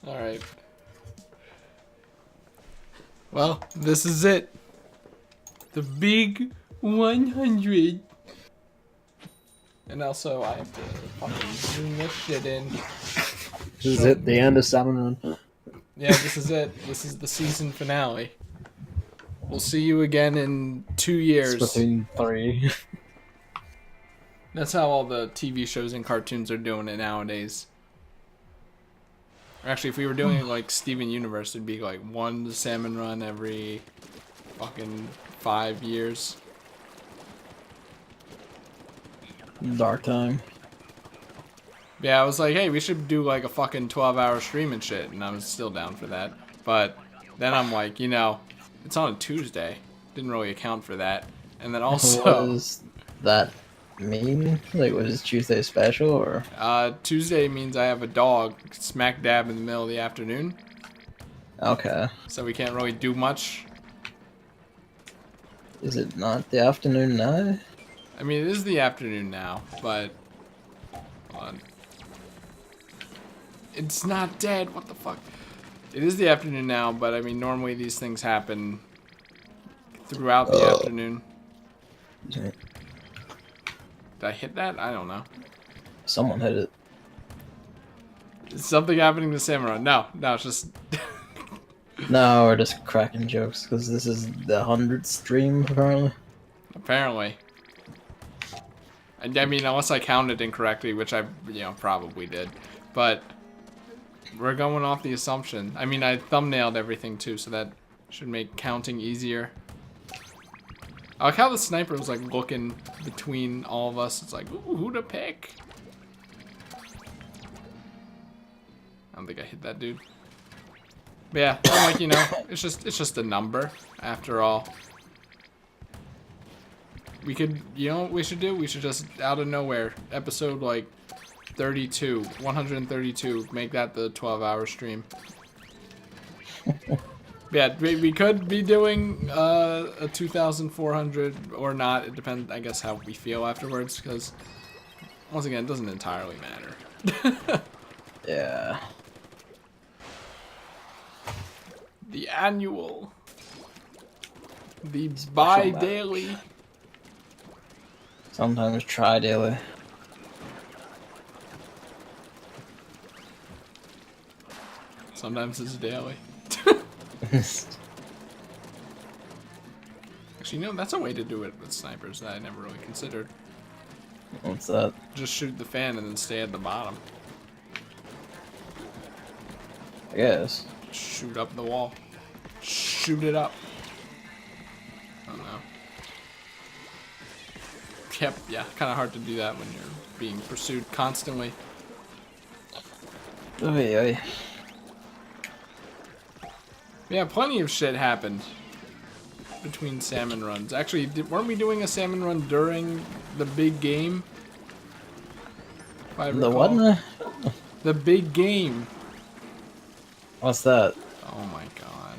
Alright. Well, this is it. The big 100. And also, I have to fucking zoom this shit in. This is it, the end of Salmon Run. Yeah, this is it. This is the season finale. We'll see you again in 2 years. Splatoon 3. That's how all the TV shows and cartoons are doing it nowadays. Or actually, if we were doing it like Steven Universe, it'd be like one Salmon Run every fucking 5 years. Dark time. Yeah, I was like, hey, we should do like a fucking 12-hour stream and shit, and I was still down for that. But then I'm like, you know, it's on a Tuesday. Didn't really account for that. And then also... What does that mean? Like, was Tuesday special, or...? Tuesday means I have a dog smack dab in the middle of the afternoon. Okay. So we can't really do much. Is it not the afternoon now? I mean, it is the afternoon now, but... Hold on. It's not dead, what the fuck? It is the afternoon now, but I mean, normally these things happen throughout the afternoon. Okay. Did I hit that? I don't know. Someone hit it. Is something happening to Samurai? No, it's just... No, we're just cracking jokes, because this is the 100th stream, apparently. Apparently. I mean, unless I counted incorrectly, which I, probably did. But we're going off the assumption. I mean, I thumbnailed everything too, so that should make counting easier. I like how the sniper was like looking between all of us. It's like, ooh, who to pick? I don't think I hit that dude. But yeah, I'm like, it's just a number after all. We could, what we should do? We should just, out of nowhere, episode like 32, 132, make that the 12-hour stream. Yeah, we could be doing a 2,400 or not. It depends, I guess, how we feel afterwards, because, once again, it doesn't entirely matter. Yeah. The annual. The bi-daily. Sometimes tri-daily. Sometimes it's daily. Actually, that's a way to do it with snipers that I never really considered. What's that? Just shoot the fan and then stay at the bottom. I guess. Shoot up the wall. Shoot it up. Oh no. Yep, yeah, kind of hard to do that when you're being pursued constantly. Oy, oy. Yeah, plenty of shit happened between salmon runs. Actually, weren't we doing a salmon run during the big game? If I The recall. what? The big game. What's that? Oh my god.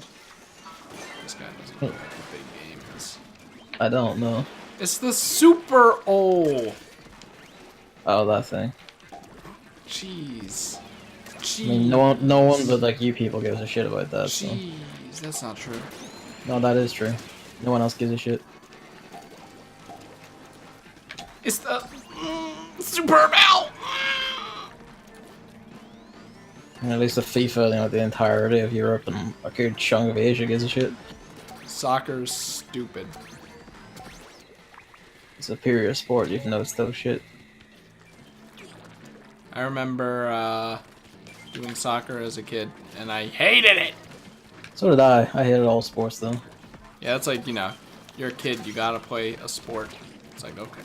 This guy doesn't know what the big game is. I don't know. It's the Super O. Oh, that thing. Jeez. I mean, no one but like you people gives a shit about that. So. Jeez, that's not true. No, that is true. No one else gives a shit. It's the Super Bell. And at least the FIFA, the entirety of Europe and a good chunk of Asia gives a shit. Soccer's stupid. Superior sport, you've noticed those shit. I remember doing soccer as a kid, and I hated it. So did I. I hated all sports though. Yeah, it's like, you're a kid, you gotta play a sport. It's like, okay.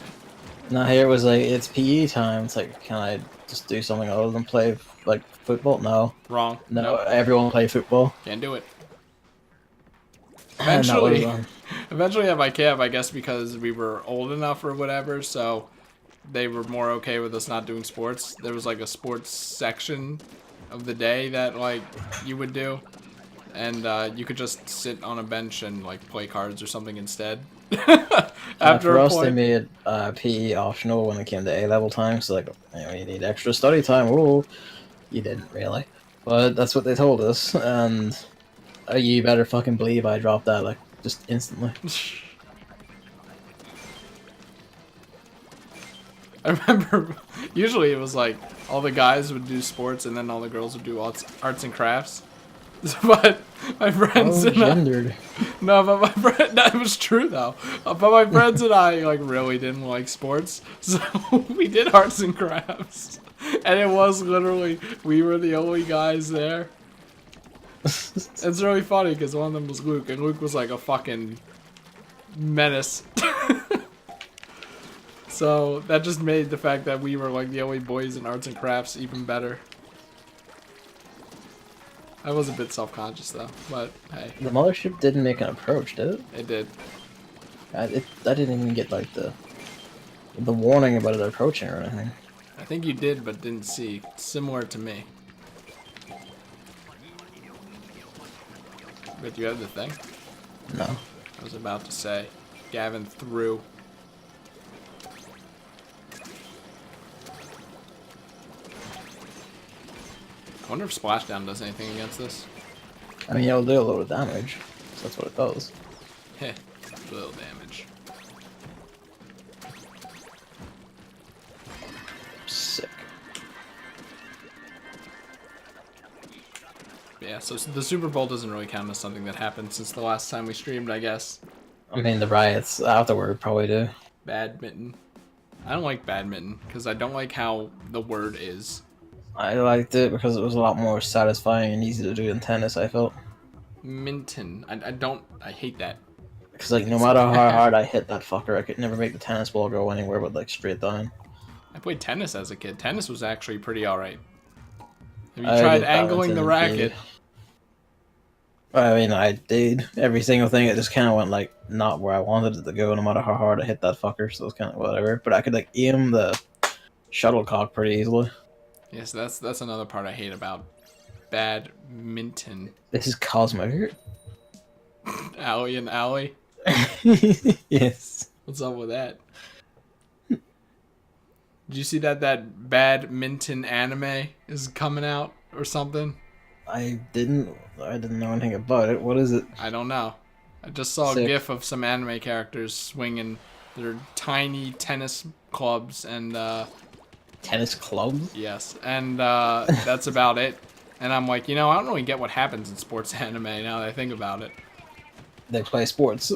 Now here it was like, it's PE time. It's like, can I just do something other than play, like, football? No. Wrong. No, Nope. everyone play football. Can't do it. And that was, Eventually at my camp, I guess because we were old enough or whatever, so they were more okay with us not doing sports. There was like a sports section of the day that like you would do, and you could just sit on a bench and like play cards or something instead. After for a us, point. they made PE optional when it came to A-level time, so like, you need extra study time. Oh, you didn't really. But that's what they told us, and you better fucking believe I dropped that like just instantly. I remember usually it was like all the guys would do sports and then all the girls would do arts and crafts. But my friends Oh, and I, gendered. no, but my friend, that was true though. But my friends and I like really didn't like sports, so we did arts and crafts, and it was literally we were the only guys there. It's really funny because one of them was Luke, and Luke was like a fucking menace. So that just made the fact that we were like the only boys in arts and crafts even better. I was a bit self-conscious though, but hey. The mothership didn't make an approach, did it? It did. I didn't even get like the warning about it approaching or anything. I think you did, but didn't see. Similar to me. But you have the thing? No. I was about to say. Gavin threw. I wonder if Splashdown does anything against this. I mean, it'll do a little damage. So that's what it does. Heh. Little damage. Sick. Yeah, so the Super Bowl doesn't really count as something that happened since the last time we streamed, I guess. I mean, the riots afterward probably do. Badminton. I don't like badminton because I don't like how the word is. I liked it because it was a lot more satisfying and easy to do than tennis, I felt. Minton. I hate that. Because, like, no matter how hard I hit that fucker, I could never make the tennis ball go anywhere but, like, straight down. I played tennis as a kid. Tennis was actually pretty alright. Have you I tried did angling the badminton, racket? I mean, I did. Every single thing, it just kind of went, like, not where I wanted it to go, no matter how hard I hit that fucker, so it was kind of whatever. But I could, like, aim the shuttlecock pretty easily. Yes, that's another part I hate about badminton. This is Cosmo. Alley and alley. Yes. What's up with that? Did you see that badminton anime is coming out or something? I didn't know anything about it. What is it? I don't know. I just saw Sick. a gif of some anime characters swinging their tiny tennis clubs and Tennis clubs? yes, and that's about it. And I'm like, I don't really get what happens in sports anime now that I think about it. They play sports.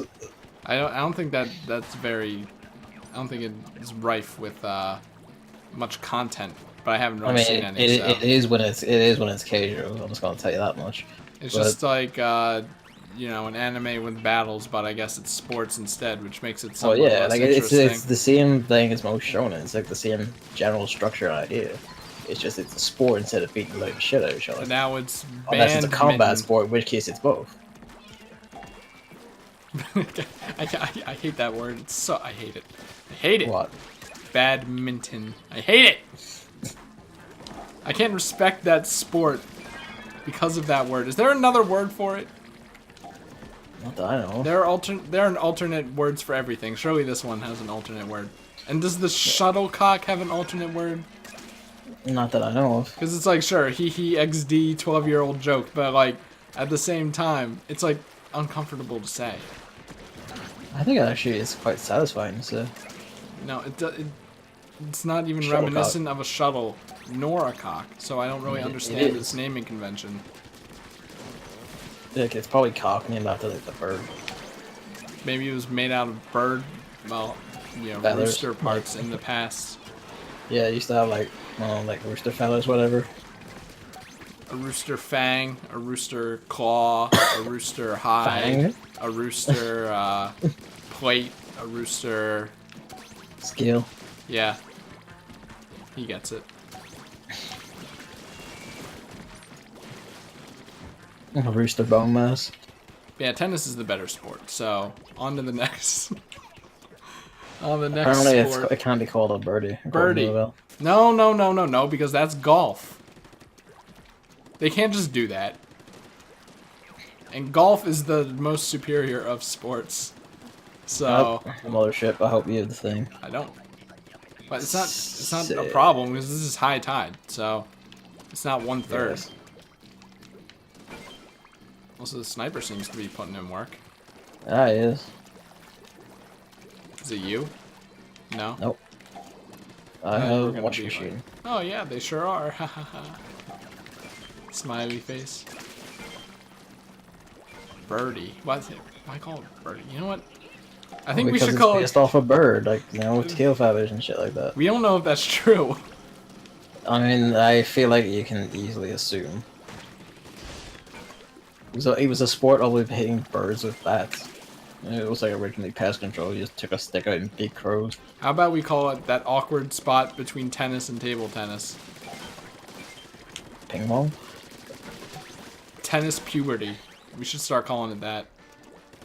I don't think that's very. I don't think it is rife with much content. But I haven't really seen any. It is when it's casual. I'm just gonna tell you that much. It's just like an anime with battles, but I guess it's sports instead, which makes it somewhat less like interesting. it's the same thing as most shonen. It's like the same general structure and idea. It's just it's a sport instead of beating like shit out of each other. But now it's Unless it's a combat badminton. sport, in which case it's both. I hate that word. I hate it. I hate it. What? Badminton. I hate it. I can't respect that sport because of that word. Is there another word for it? Not that I know. There are alternate words for everything. Surely this one has an alternate word. And does the shuttlecock have an alternate word? Not that I know of. Because it's like, sure, he XD 12-year-old joke, but like at the same time, it's like uncomfortable to say. I think actually it's quite satisfying to say. No, it's not even Shuttlecock. reminiscent of a shuttle nor a cock, so I don't really It understand is. its naming convention. Like, it's probably cock named after like the bird. Maybe it was made out of bird, Feathers, rooster parts in the past. Yeah, it used to have like rooster feathers, whatever. A rooster fang, a rooster claw, a rooster hide, Fang? a rooster plate, a rooster. Skill. Yeah, he gets it. A rooster bone mass. Yeah, tennis is the better sport. So on to the next. On the next Apparently, sport. it can't be called a birdie. Birdie. No, because that's golf. They can't just do that. And golf is the most superior of sports. So Mothership. I hope you have the thing. I don't. But it's not a Sick. problem because this is high tide, so it's not 1/3. Yes. Also, the sniper seems to be putting in work. Ah, he is. Is it you? No? Nope. I You were have a gonna watch be machine. like, oh yeah, they sure are. Ha ha ha. Smiley face. Birdie. Why call it birdie? You know what? I think we Because should it's call it... based off a bird, like, you know, tail feathers and shit like that. We don't know if that's true. I mean, I feel like you can easily assume. So it was a sport of hitting birds with bats. It was like originally pest control. You just took a stick out and beat crows. How about we call it that awkward spot between tennis and table tennis? Ping pong? Tennis puberty. We should start calling it that.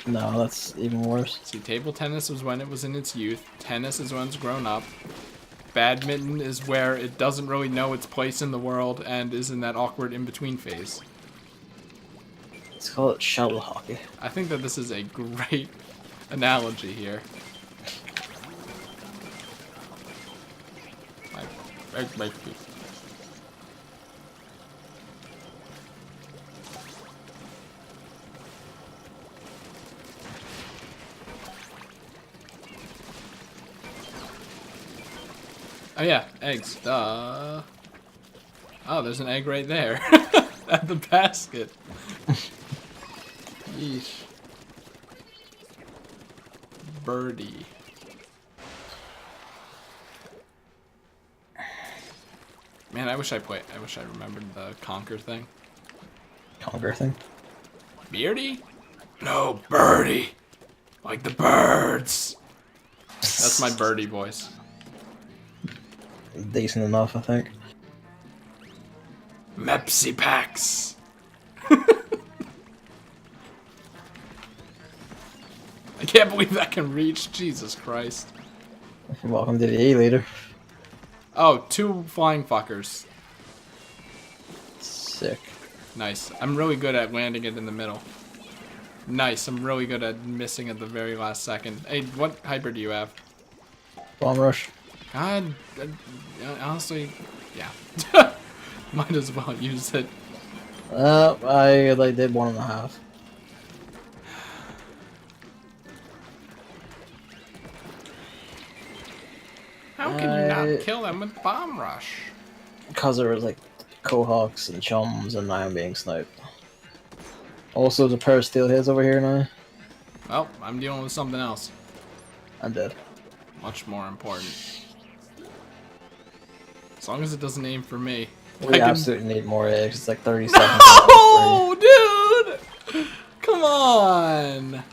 No, that's even worse. See, table tennis was when it was in its youth. Tennis is when it's grown up. Badminton is where it doesn't really know its place in the world and is in that awkward in-between phase. Let's call it shuttle hockey. I think that this is a great analogy here. My feet. Oh yeah, eggs. Duh. Oh, there's an egg right there. At the basket. Yeesh. Birdie. Man, I wish I remembered the conquer thing. Conquer thing? Beardy? No, birdie. Like the birds. That's my birdie voice. Decent enough, I think. Mepsi packs. I can't believe that can reach. Jesus Christ. Welcome to the A-Leader. Oh, 2 flying fuckers. Sick. Nice. I'm really good at landing it in the middle. Nice. I'm really good at missing at the very last second. Hey, what hyper do you have? Bomb rush. God, honestly, yeah. Might as well use it. I like did 1.5. How can you not kill them with bomb rush? Because there was like cohawks and chums and I am being sniped. Also, there's a pair of steel heads over here now. Well, I'm dealing with something else. I'm dead. Much more important. As long as it doesn't aim for me. We absolutely need more eggs. It's like 30 seconds. Oh, dude! Come on!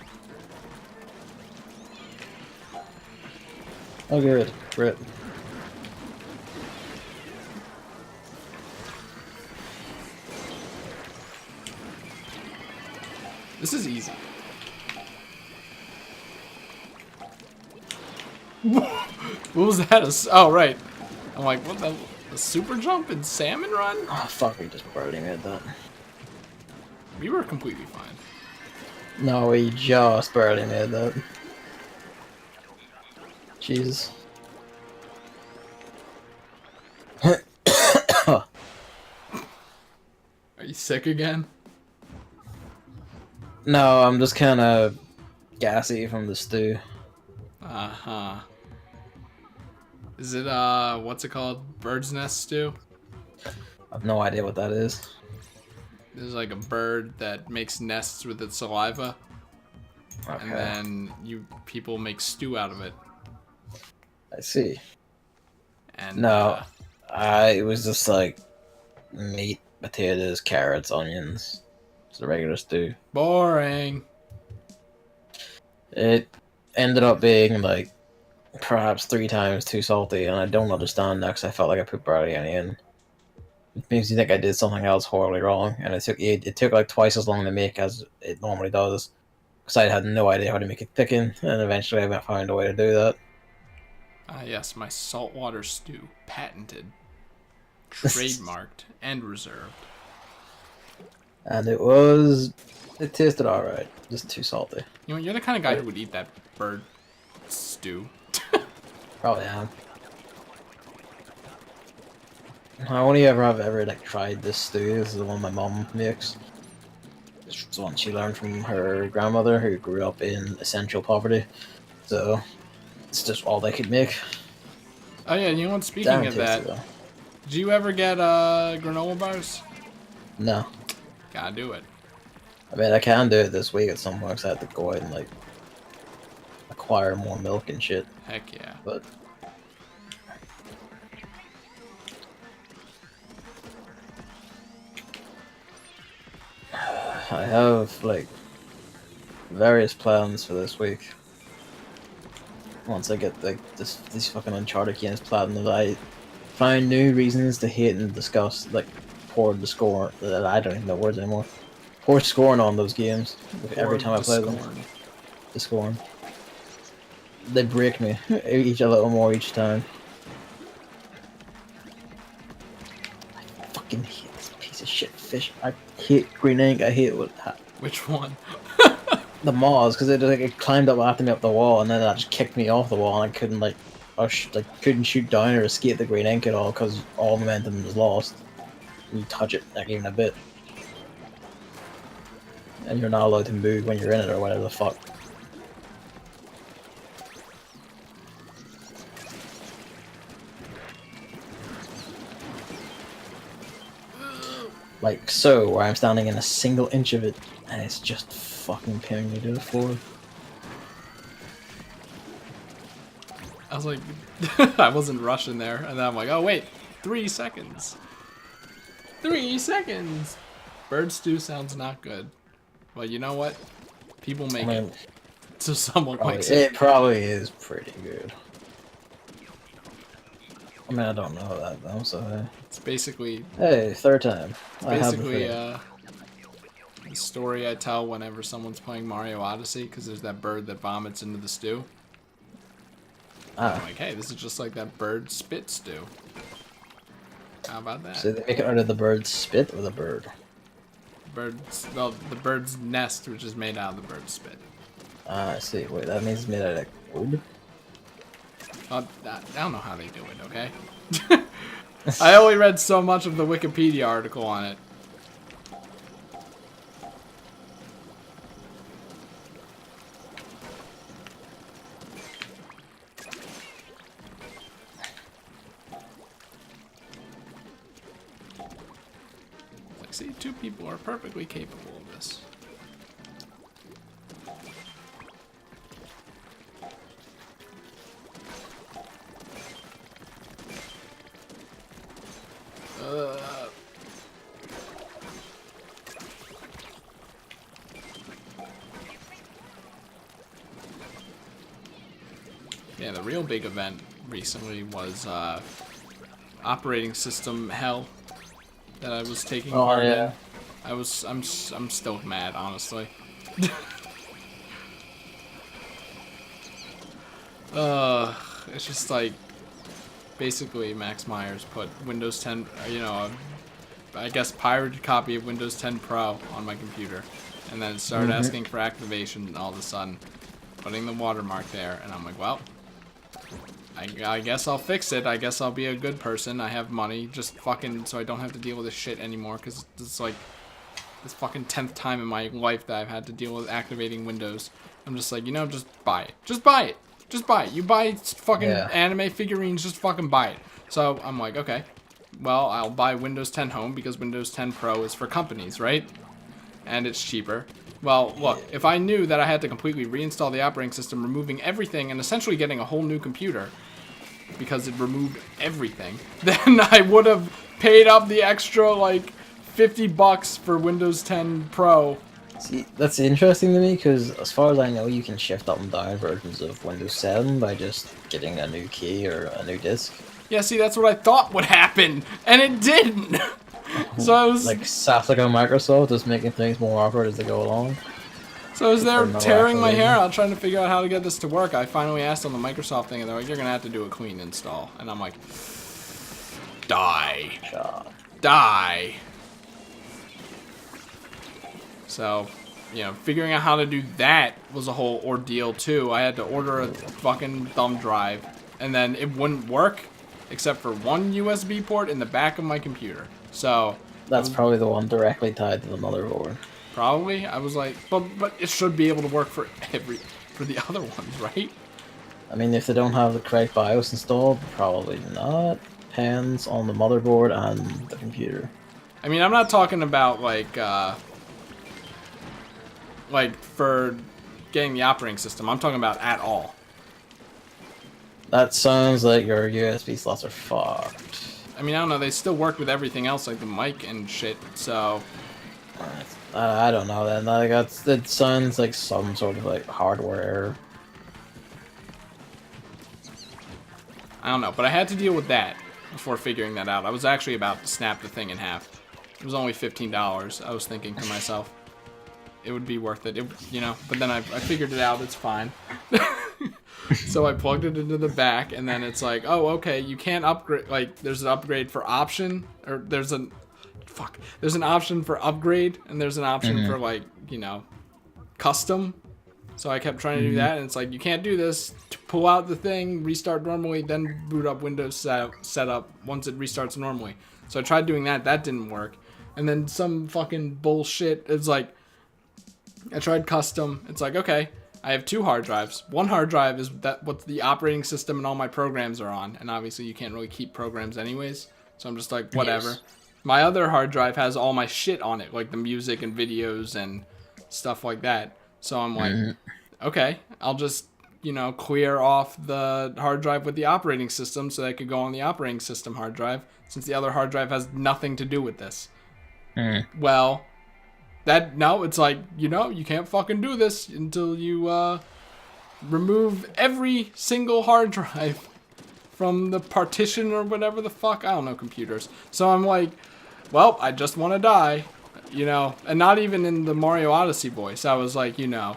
Oh, good. Rip. This is easy. What was that? Oh, right. I'm like, what the? A super jump in Salmon Run? Oh, fuck, we just barely made that. We were completely fine. No, we just barely made that. Jesus. Are you sick again? No, I'm just kind of gassy from the stew. Uh-huh. Is it, what's it called? Bird's nest stew? I have no idea what that is. There's like a bird that makes nests with its saliva. Okay. And then people make stew out of it. I see. And No, it was just like meat, potatoes, carrots, onions. It's a regular stew. boring. It ended up being like perhaps 3 times too salty, and I don't understand that because I felt like I put barley in. It makes you think I did something else horribly wrong, and it took like twice as long to make as it normally does, because I had no idea how to make it thicken, and eventually I found a way to do that. Ah, yes, my saltwater stew. Patented, trademarked, and reserved. And it tasted alright, just too salty. You know, you're the kind of guy who would eat that bird stew. Probably am. I only ever have like tried this stew. This is the one my mom makes. It's one she learned from her grandmother, who grew up in essential poverty. So it's just all they could make. Oh yeah, you know what? Speaking Damn of tasty that, though. did you ever get granola bars? No. Gotta do it. I mean, I can do it this week at some point because I have to go out and like acquire more milk and shit. Heck yeah. But I have like various plans for this week. Once I get like these fucking Uncharted games platinum, I find new reasons to hate and discuss, like pour the score that I don't even know words anymore. Pour scoring on those games every time I play them. The scoring. They break me each a little more each time. I fucking hate this piece of shit fish. I hate green ink. I hate what. Which one? The Moz, because it climbed up after me up the wall, and then that just kicked me off the wall, and I couldn't couldn't shoot down or escape the green ink at all, because all momentum was lost. You touch it like even a bit, and you're not allowed to move when you're in it or whatever the fuck. Like so, where I'm standing in a single inch of it, and it's just fucking pinning me to the floor. I was like, I wasn't rushing there, and then I'm like, oh wait, 3 seconds. 3 seconds. Bird stew sounds not good. Well, you know what? People make it, so someone likes it. It probably is pretty good. I mean, I don't know that though, so. It's basically. Hey, third time. It's basically the story I tell whenever someone's playing Mario Odyssey, because there's that bird that vomits into the stew. I'm like, hey, this is just like that bird spit stew. How about that? So they make it out of the bird's spit or the bird? Well, the bird's nest, which is made out of the bird's spit. I see. Wait, that means it's made out of wood? I don't know how they do it, okay? I only read so much of the Wikipedia article on it. Like, see, 2 people are perfectly capable of this. Yeah, the real big event recently was operating system hell that I was taking part in. I'm still mad, honestly. It's just like basically Max Myers put Windows 10, you know, I guess pirated copy of Windows 10 Pro on my computer, and then it started asking for activation all of a sudden, putting the watermark there, and I'm like, well, I guess I'll fix it. I guess I'll be a good person. I have money, just fucking so I don't have to deal with this shit anymore, because it's like this fucking 10th time in my life that I've had to deal with activating Windows. I'm just like, you know, just buy it. Just buy it. Just buy it. You buy fucking anime figurines, just fucking buy it. So I'm like, okay, well, I'll buy Windows 10 Home because Windows 10 Pro is for companies, right? And it's cheaper. Well, look, if I knew that I had to completely reinstall the operating system, removing everything, and essentially getting a whole new computer, because it removed everything, then I would have paid up the extra, like, $50 for Windows 10 Pro. See, that's interesting to me, because as far as I know, you can shift up and down versions of Windows 7 by just getting a new key or a new disk. Yeah, see, that's what I thought would happen, and it didn't! So I was... Like, Saflic on Microsoft, just making things more awkward as they go along. So I was there tearing my hair out trying to figure out how to get this to work. I finally asked on the Microsoft thing, and they're like, you're gonna have to do a clean install. And I'm like, die. Die. So, you know, figuring out how to do that was a whole ordeal, too. I had to order a fucking thumb drive, and then it wouldn't work, except for one USB port in the back of my computer. So... That's probably the one directly tied to the motherboard. Probably. I was like, but it should be able to work for the other ones, right? I mean, if they don't have the correct BIOS installed, probably not. Depends on the motherboard and the computer. I mean, I'm not talking about like for getting the operating system. I'm talking about at all. That sounds like your USB slots are fucked. I mean, I don't know. They still work with everything else, like the mic and shit. So I don't know then. Like it sounds like some sort of like hardware error. I don't know. But I had to deal with that before figuring that out. I was actually about to snap the thing in half. It was only $15. I was thinking to myself, it would be worth it, you know. But then I figured it out. It's fine. So I plugged it into the back, and then it's like, oh, okay, you can't upgrade. Like, there's an upgrade for option, or there's an option for upgrade, and there's an option for like, you know, custom. So I kept trying to do that, and it's like, you can't do this. Pull out the thing, restart normally, then boot up Windows setup once it restarts normally. So I tried doing that. That didn't work. And then some fucking bullshit. It's like, I tried custom. It's like, okay, I have 2 hard drives. One hard drive is what the operating system and all my programs are on. And obviously you can't really keep programs anyways. So I'm just like, whatever. Yes. My other hard drive has all my shit on it, like the music and videos and stuff like that. So I'm like, okay, I'll just, you know, clear off the hard drive with the operating system so that I could go on the operating system hard drive, since the other hard drive has nothing to do with this. Well, it's like, you know, you can't fucking do this until you remove every single hard drive from the partition or whatever the fuck. I don't know computers. So I'm like, well, I just want to die, you know, and not even in the Mario Odyssey voice. I was like, you know,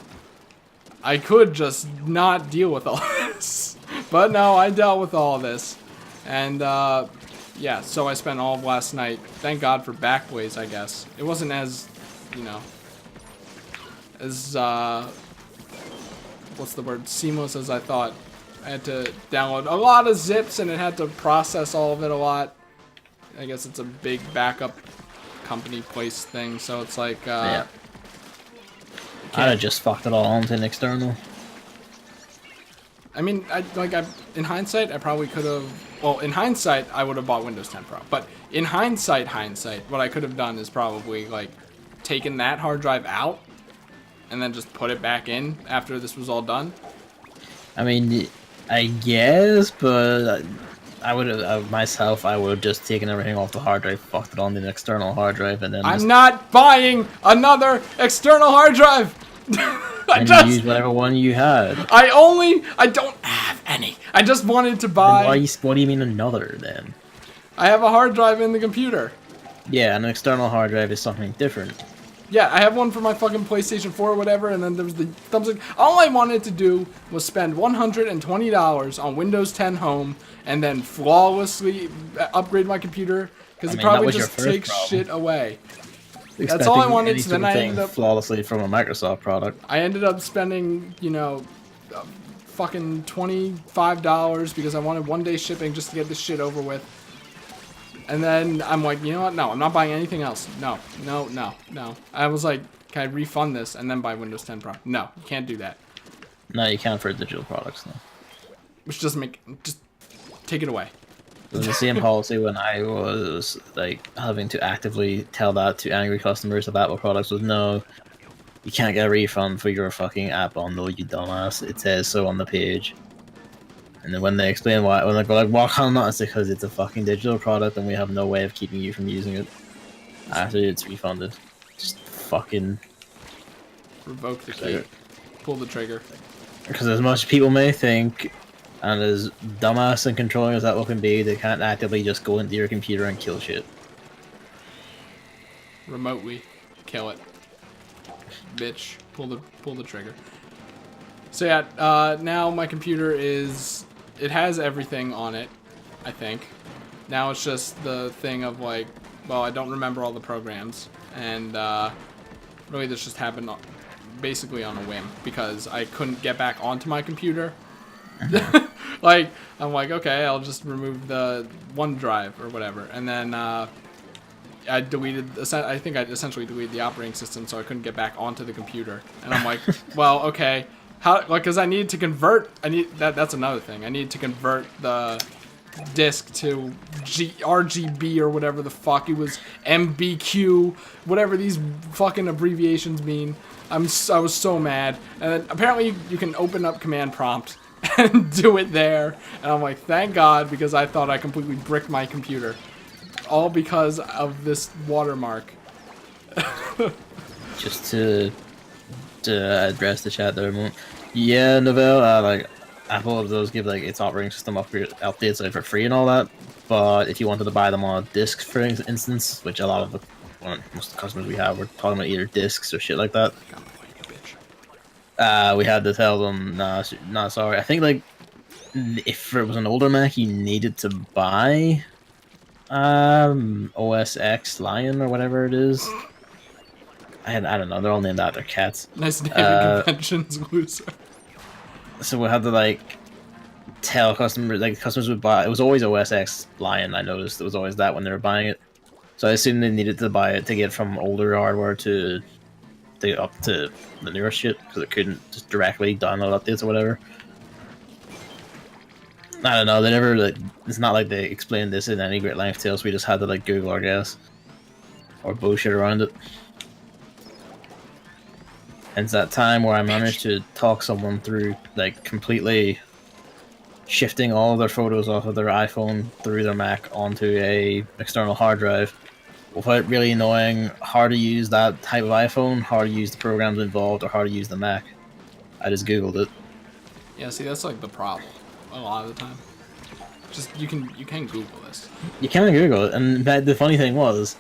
I could just not deal with all this. But no, I dealt with all of this. And, yeah, so I spent all of last night. Thank God for Backblaze, I guess. It wasn't as, you know, as, what's the word, seamless as I thought. I had to download a lot of zips, and it had to process all of it a lot. I guess it's a big backup company place thing, so it's like, yeah. I'd have just fucked it all onto an external. I mean, in hindsight, I probably could have. Well, in hindsight, I would have bought Windows 10 Pro. But in hindsight, what I could have done is probably like taken that hard drive out and then just put it back in after this was all done. I mean, I guess, but I would have myself. I would have just taken everything off the hard drive, fucked it on the external hard drive, and then. I'm not buying another external hard drive. I just use whatever one you had. I don't have any. I just wanted to buy. What do you mean another then? I have a hard drive in the computer. Yeah, an external hard drive is something different. Yeah, I have one for my fucking PlayStation 4 or whatever, and then there was the thumbstick. All I wanted to do was spend $120 on Windows 10 Home and then flawlessly upgrade my computer, because it probably just takes shit away. That's all I wanted. So then I ended up flawlessly from a Microsoft product. I ended up spending, you know, fucking $25 because I wanted 1-day shipping just to get this shit over with. And then I'm like, you know what? No, I'm not buying anything else. No. I was like, can I refund this and then buy Windows 10 Pro? No, you can't do that. No, you can't for digital products, no. Which doesn't just take it away. It was the same policy when I was like having to actively tell that to angry customers of Apple products was no, you can't get a refund for your fucking app bundle, you dumbass. It says so on the page. And then when they explain why, when they go like, why can't not? It's because it's a fucking digital product and we have no way of keeping you from using it after it's refunded. Just fucking revoke the key. Pull the trigger. Because as much as people may think, and as dumbass and controlling as that will can be, they can't actively just go into your computer and kill shit. Remotely kill it. Bitch. Pull the trigger. So yeah, now my computer it has everything on it, I think. Now it's just the thing of like, well, I don't remember all the programs, and really this just happened basically on a whim because I couldn't get back onto my computer. Like, I'm like, okay, I'll just remove the OneDrive or whatever, and then I deleted. I think I essentially deleted the operating system, so I couldn't get back onto the computer. And I'm like, well, okay, how? Like, cause I need to convert. That's another thing. I need to convert the disk to RGB or whatever the fuck it was, MBQ, whatever these fucking abbreviations mean. I was so mad. And then apparently you can open up command prompt and do it there. And I'm like, thank God, because I thought I completely bricked my computer. All because of this watermark. Just to address the chat there a moment. Yeah, Novell, like, Apple does give like its operating system updates like, for free and all that, but if you wanted to buy them on a disc, for instance, which a lot of most of the customers we have were talking about either discs or shit like that, we had to tell them, nah, sorry. I think like if it was an older Mac, you needed to buy OS X Lion or whatever it is. I don't know. They're all named after cats. Nice naming conventions, loser. So we had to like tell customers, like customers would buy. It was always OS X Lion. I noticed it was always that when they were buying it. So I assumed they needed to buy it to get from older hardware to up to the newer shit because it couldn't just directly download updates or whatever. I don't know. They never like. It's not like they explained this in any great length to us. We just had to like Google, I guess, or bullshit around it. And it's that time where I managed to talk someone through, like, completely shifting all of their photos off of their iPhone through their Mac onto a external hard drive without really knowing how to use that type of iPhone, how to use the programs involved, or how to use the Mac. I just Googled it. Yeah, see, that's like the problem a lot of the time. Just you can Google this. You can Google it, and the funny thing was,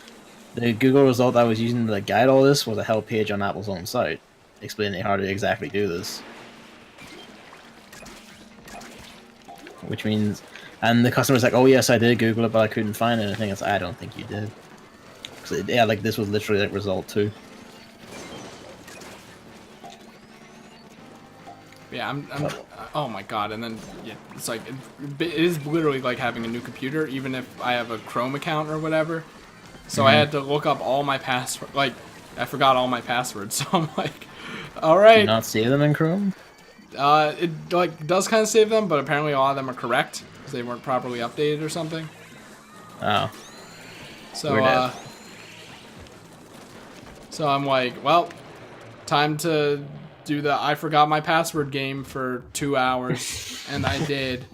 the Google result I was using to like, guide all this was a help page on Apple's own site, explaining how to exactly do this. Which means, and the customer's like, oh yes, I did Google it, but I couldn't find anything. It's like, I don't think you did. Yeah, like this was literally like result 2. Yeah, oh my god, and then yeah, it's like it is literally like having a new computer, even if I have a Chrome account or whatever. So I had to look up all my password. Like, I forgot all my passwords, so I'm like, all right. Do you not save them in Chrome? It like does kind of save them, but apparently a lot of them are correct because they weren't properly updated or something. Oh. So so I'm like, well, time to do the I forgot my password game for 2 hours, and I did.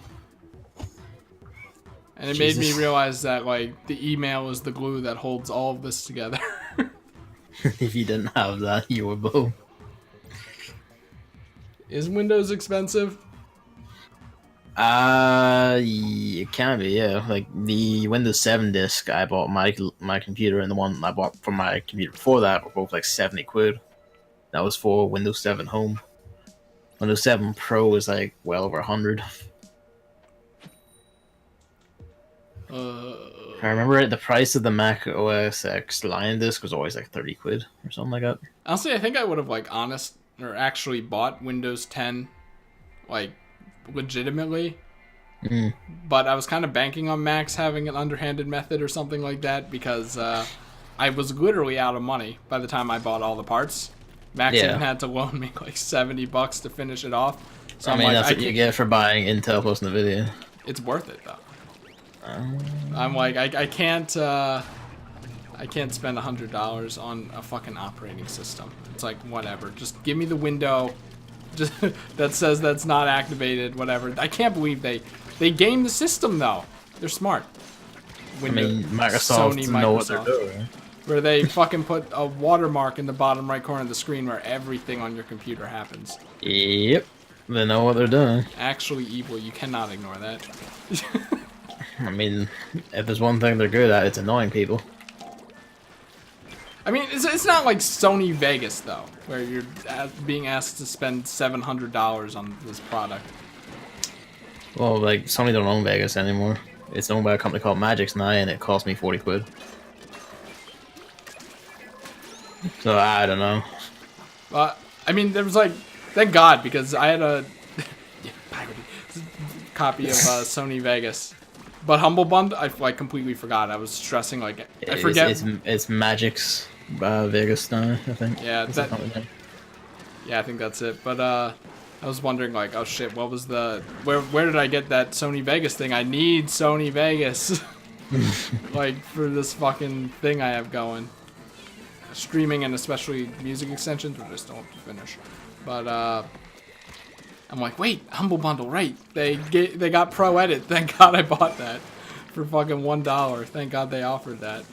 And it made me realize that like the email is the glue that holds all of this together. If you didn't have that, you were boom. Is Windows expensive? It can be, yeah. Like the Windows 7 disc I bought my computer, and the one I bought for my computer before that were both like 70 quid. That was for Windows 7 Home. Windows 7 Pro is like well over 100. I remember the price of the Mac OS X Lion disc was always like 30 quid or something like that. Honestly, I think I would have like actually bought Windows 10 like legitimately. But I was kind of banking on Macs having an underhanded method or something like that because I was literally out of money by the time I bought all the parts. Max even had to loan me like $70 to finish it off. So I mean, that's what you get for buying Intel plus NVIDIA. It's worth it though. I'm like, I can't spend $100 on a fucking operating system. It's like, whatever. Just give me the window just that says that's not activated, whatever. I can't believe they game the system though. They're smart. Microsoft know what they're doing. Where they fucking put a watermark in the bottom right corner of the screen where everything on your computer happens. Yep. They know what they're doing. Actually evil. You cannot ignore that. I mean, if there's one thing they're good at, it's annoying people. I mean, it's not like Sony Vegas, though, where you're being asked to spend $700 on this product. Well, like, Sony don't own Vegas anymore. It's owned by a company called Magix now, and it cost me 40 quid. So, I don't know. I mean, there was like, thank God, because I had a copy of Sony Vegas. But Humble Bundle, I like completely forgot. I was stressing like I forget. It's Magic's Vegas now, I think. Yeah, That's that. the company. Yeah, I think that's it. But I was wondering like, oh shit, what was the where did I get that Sony Vegas thing? I need Sony Vegas, like for this fucking thing I have going. Streaming and especially music extensions, which I still have to finish. But I'm like, wait, Humble Bundle, right? They got Pro Edit. Thank God I bought that for fucking $1. Thank God they offered that.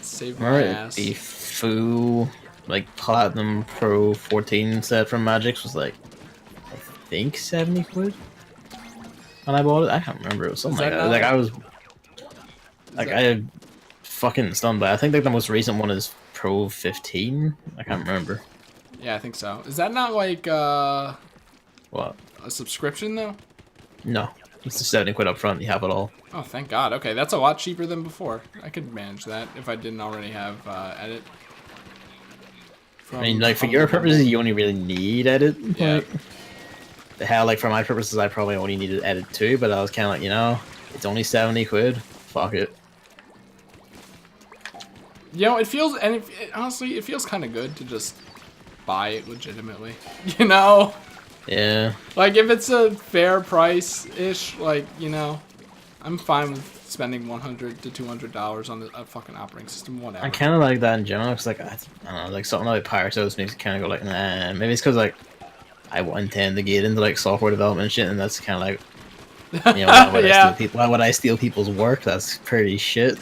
Saved my ass. The full like Platinum Pro 14 set from Magic's was like I think 70 quid when I bought it. I can't remember. It was something like that. Like I was like I fucking stunned by it. I think like the most recent one is Pro 15. I can't remember. Yeah, I think so. Is that not like What? a subscription though? No, it's just 70 quid up front. You have it all. Oh, thank God. Okay, that's a lot cheaper than before. I could manage that if I didn't already have Edit. I mean, like for your purposes, you only really need Edit. Yeah. Like, the hell, like for my purposes, I probably only needed Edit too. But I was kind of like, you know, it's only 70 quid. Fuck it. You know, it feels, and honestly, it feels kind of good to just buy it legitimately. You know? Yeah. Like, if it's a fair price-ish, like, you know, I'm fine with spending $100 to $200 on a fucking operating system, whatever. I kind of like that in general, because, like, I don't know, like, something like Pyrosos makes me kind of go, like, nah. Maybe it's because, like, I intend to get into, like, software development and shit, and that's kind of like, you know, why would I steal people's work? That's pretty shit.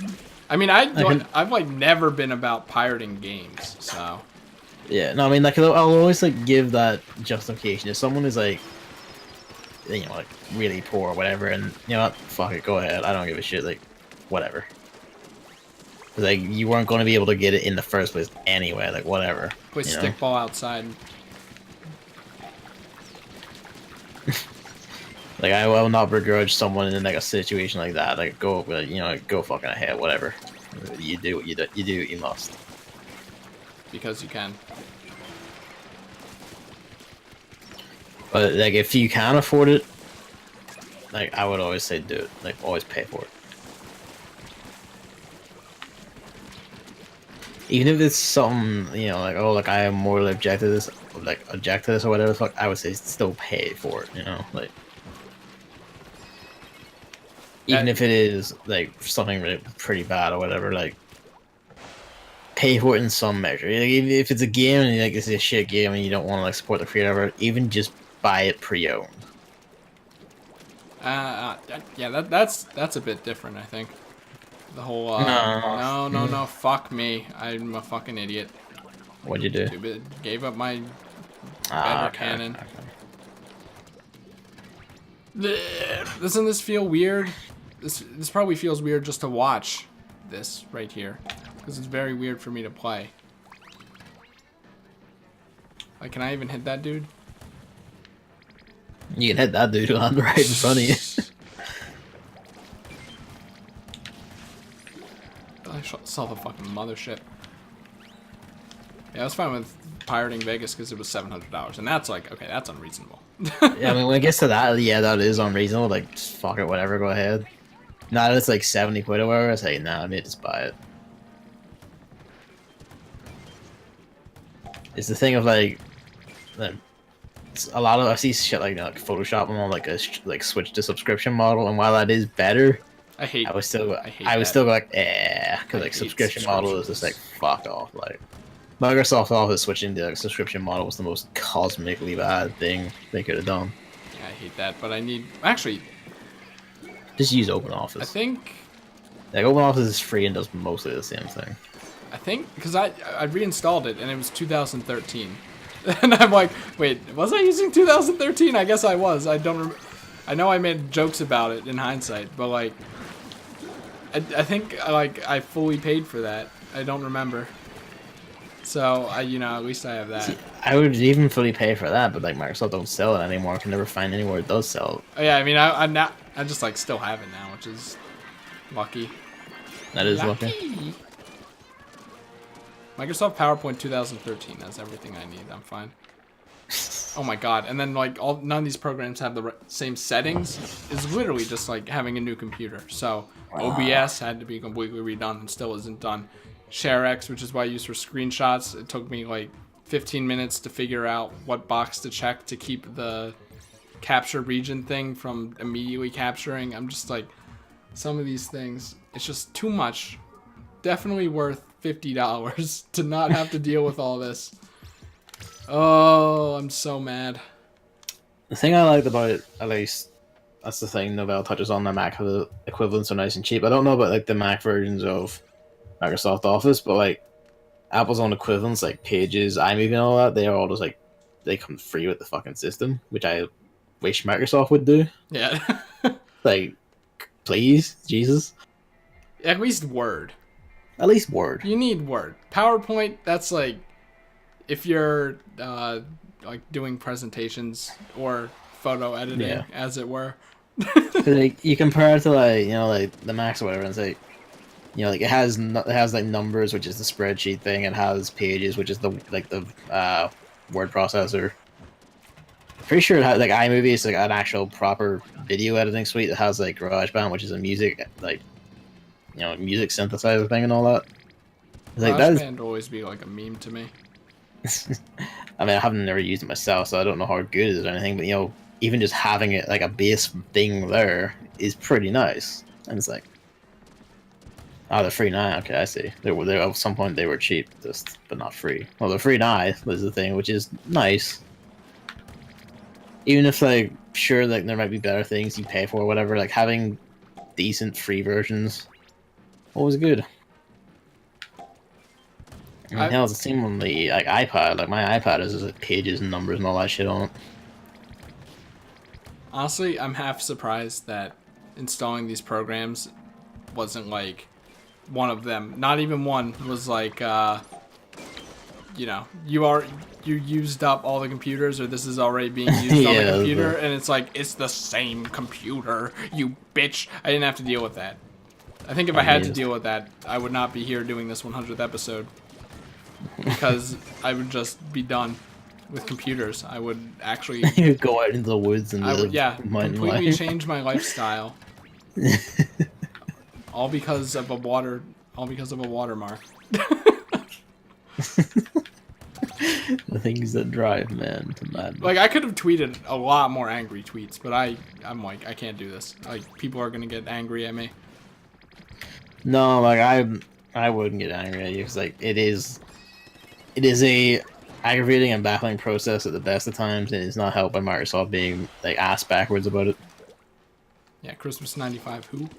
I mean, I've, like, never been about pirating games, so... Yeah, no, I mean, like, I'll always, like, give that justification. If someone is, like, you know, like, really poor or whatever, and, you know what, fuck it, go ahead, I don't give a shit, like, whatever. Like, you weren't going to be able to get it in the first place anyway, like, whatever. Play stickball outside. Like, I will not begrudge someone in, like, a situation like that, like, go, you know, go fucking ahead, whatever. You do what you do, what you must. Because you can. But, like, if you can afford it, like, I would always say do it. Like, always pay for it. Even if it's something, you know, like, oh, like, I am morally object to this, or whatever the fuck, I would say still pay for it, you know? Like, even if it is, like, something really pretty bad or whatever, like, pay for it in some measure. Like, if it's a game and like it's a shit game and you don't want to like support the creator, even just buy it pre-owned. Yeah, that's a bit different, I think. The whole no, fuck me, I'm a fucking idiot. What'd you do? Stupid. Gave up my better cannon. Doesn't this feel weird? This probably feels weird just to watch this right here. Because it's very weird for me to play. Like, can I even hit that dude? You can hit that dude on right in front of you. I saw the fucking mothership. Yeah, I was fine with pirating Vegas because it was $700. And that's like, okay, that's unreasonable. Yeah, I mean, when it gets to that, yeah, that is unreasonable. Like, just fuck it, whatever, go ahead. Now that it's like 70 quid or whatever, I say, nah, I mean, just buy it. It's the thing of like a lot of I see shit like Photoshop and all like switch to subscription model, and while that is better, I was still like because like subscription model is just like fuck off. Like Microsoft Office switching to like subscription model was the most cosmically bad thing they could have done. Yeah, I hate that, but I need actually just use OpenOffice. I think like OpenOffice is free and does mostly the same thing. I think, because I reinstalled it, and it was 2013. And I'm like, wait, was I using 2013? I guess I was. I know I made jokes about it in hindsight, but, like, I think, like, I fully paid for that. I don't remember. So, you know, at least I have that. See, I would even fully pay for that, but, like, Microsoft don't sell it anymore. I can never find anywhere it does sell it. Oh, yeah, I mean, I just, like, still have it now, which is lucky. That is lucky. Microsoft PowerPoint 2013. That's everything I need. I'm fine. Oh my god! And then like none of these programs have the same settings. It's literally just like having a new computer. So OBS had to be completely redone and still isn't done. ShareX, which is what I use for screenshots, it took me like 15 minutes to figure out what box to check to keep the capture region thing from immediately capturing. I'm just like, some of these things, it's just too much. Definitely worth $50 to not have to deal with all this. Oh, I'm so mad. The thing I liked about it, at least, that's the thing Novell touches on, the Mac the equivalents are nice and cheap. I don't know about like the Mac versions of Microsoft Office, but like Apple's own equivalents, like Pages, iMovie, and all that, they are all just like, they come free with the fucking system, which I wish Microsoft would do. Yeah. Like, please, Jesus. At least Word. At least Word. You need Word. PowerPoint, that's like, if you're like doing presentations or photo editing, as it were. Like, you compare it to like, you know, like the Macs or whatever, and it's like, you know, like it has like Numbers, which is the spreadsheet thing. It has Pages, which is the word processor. Pretty sure it has like iMovie is like an actual proper video editing suite that has like GarageBand, which is a music like, you know, music synthesizer thing and all that. It's like GarageBand will always be like a meme to me. I mean, I haven't never used it myself, so I don't know how good it is or anything. But you know, even just having it like a base thing there is pretty nice. And it's like, oh, they're free now. Okay, I see. They were at some point they were cheap, just but not free. Well, they're free now was the thing, which is nice. Even if like, sure, like there might be better things you pay for, or whatever. Like having decent free versions, always good. I mean, hell, it's the same on the like iPad. Like my iPad is just like Pages and Numbers and all that shit on it. Honestly, I'm half surprised that installing these programs wasn't like one of them. Not even one was like, you know, you used up all the computers, or this is already being used on the computer, and it's like, it's the same computer, you bitch. I didn't have to deal with that. I think if I had to deal with that, I would not be here doing this 100th episode. Because I would just be done with computers. I would actually go out into the woods and live completely change my lifestyle. all because of a watermark. The things that drive man to madness. Like, I could have tweeted a lot more angry tweets, but I'm like, I can't do this. Like, people are gonna get angry at me. No, like I wouldn't get angry at you because like it is a aggravating and baffling process at the best of times, and it's not helped by Microsoft being like ass backwards about it. Yeah, Christmas '95. Who?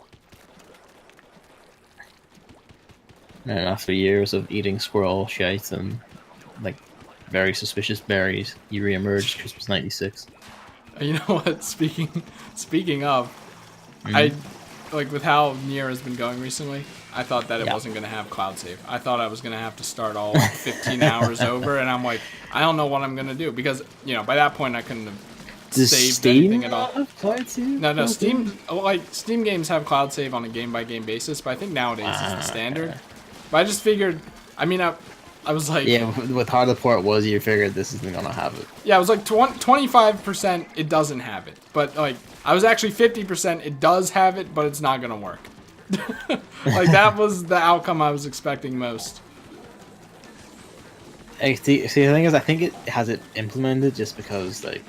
And after years of eating squirrel shite and like very suspicious berries, you reemerged Christmas '96. You know what? Speaking of, I like with how Nier has been going recently. I thought that it wasn't going to have cloud save. I thought I was going to have to start all 15 hours over, and I'm like, I don't know what I'm going to do because, you know, by that point I couldn't have saved anything at all. Cloud save? No, Steam games have cloud save on a game-by-game basis, but I think nowadays it's the standard. But I just figured, I mean, I was like... Yeah, with how the port was, you figured this isn't going to have it. Yeah, I was like 25% it doesn't have it. But, like, I was actually 50% it does have it, but it's not going to work. Like, that was the outcome I was expecting most. See, the thing is, I think it has it implemented just because, like,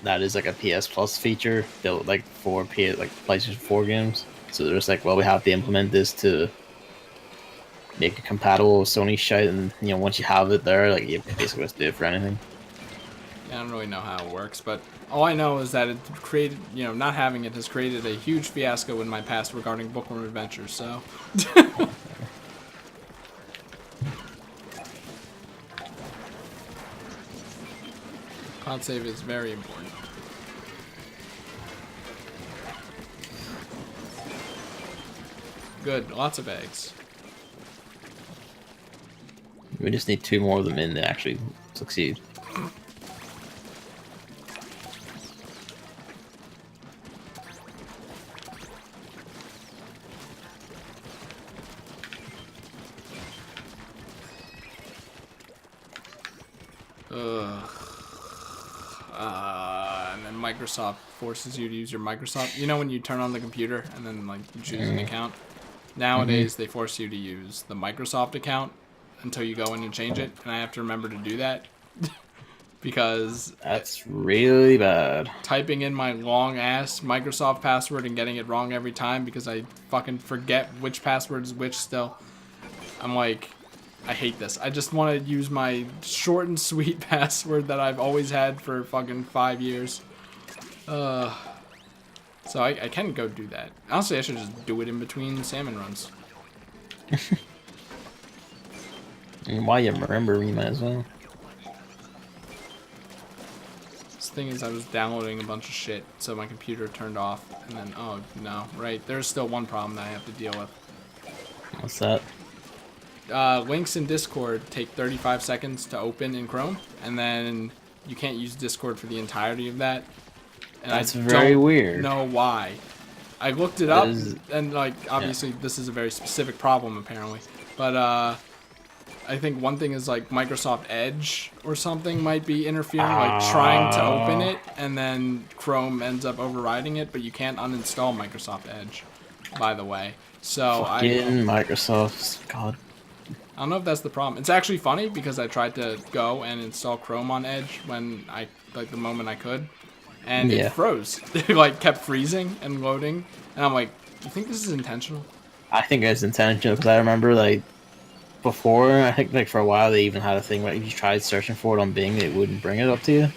that is, like, a PS Plus feature built, like, for PlayStation 4 games. So they're just like, well, we have to implement this to make it compatible with Sony shit, and, you know, once you have it there, like, you basically just do it for anything. Yeah, I don't really know how it works, but all I know is that it created, you know, not having it has created a huge fiasco in my past regarding Bookworm Adventures, so. Cloud save is very important. Good, lots of eggs. We just need 2 more of them in to actually succeed. Ugh. And then Microsoft forces you to use your Microsoft. You know when you turn on the computer and then like you choose an account? Nowadays they force you to use the Microsoft account until you go in and change it, and I have to remember to do that because that's really bad. Typing in my long ass Microsoft password and getting it wrong every time because I fucking forget which password is which still. I'm like, I hate this. I just want to use my short and sweet password that I've always had for fucking 5 years. So I can go do that. Honestly, I should just do it in between salmon runs. And while you remember, you might as well. This thing is, I was downloading a bunch of shit, so my computer turned off, and then, oh, no, right, there's still one problem that I have to deal with. What's that? Links in Discord take 35 seconds to open in Chrome, and then you can't use Discord for the entirety of that. And that's very weird. I don't know why. I looked it up, and like obviously this is a very specific problem apparently, but I think one thing is like Microsoft Edge or something might be interfering, like trying to open it, and then Chrome ends up overriding it, but you can't uninstall Microsoft Edge, by the way. So Microsoft's God. I don't know if that's the problem. It's actually funny because I tried to go and install Chrome on Edge when the moment I could, and it froze. It like kept freezing and loading, and I'm like, you think this is intentional? I think it's intentional because I remember like before, I think like for a while they even had a thing where if you tried searching for it on Bing, it wouldn't bring it up to you,